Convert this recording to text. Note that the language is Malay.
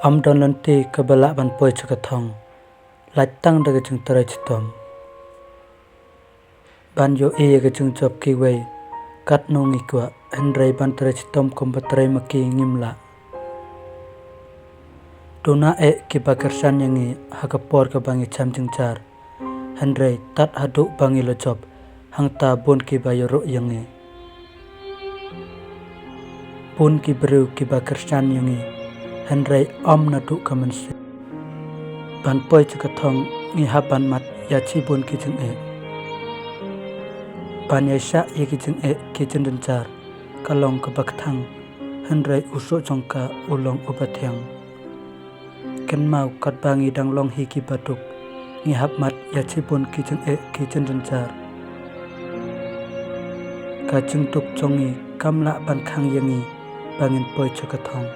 Don lanti kabala ban poi chakathong lach tang daga chung tarai chitom ban yo e ga chung chop ki wei kat no ngi kwa hendrai ban tarai chitom komba tarai maki ngimla tuna e ki bakarsan yangi hakapor ka bangi cham chung char hendrai tat hadu bangi lo chop hangta bon ki bayoro yangi bon ki bru ki bakarsan yangi hendrai na du kamansi ban poi chakathong ngi haban mat ya chi bon ki chung e ban ya sha ye ki chung e ki chung dun char kalong ka bakthang hendrai uso chongka ulong ubathyang ken mau kat bangi dang long hi ki batuk ngi hab mat ya chi bon ki chung e ki chung dun char ka chung tuk chongi kamla ban khang yangi bangin poi chakathong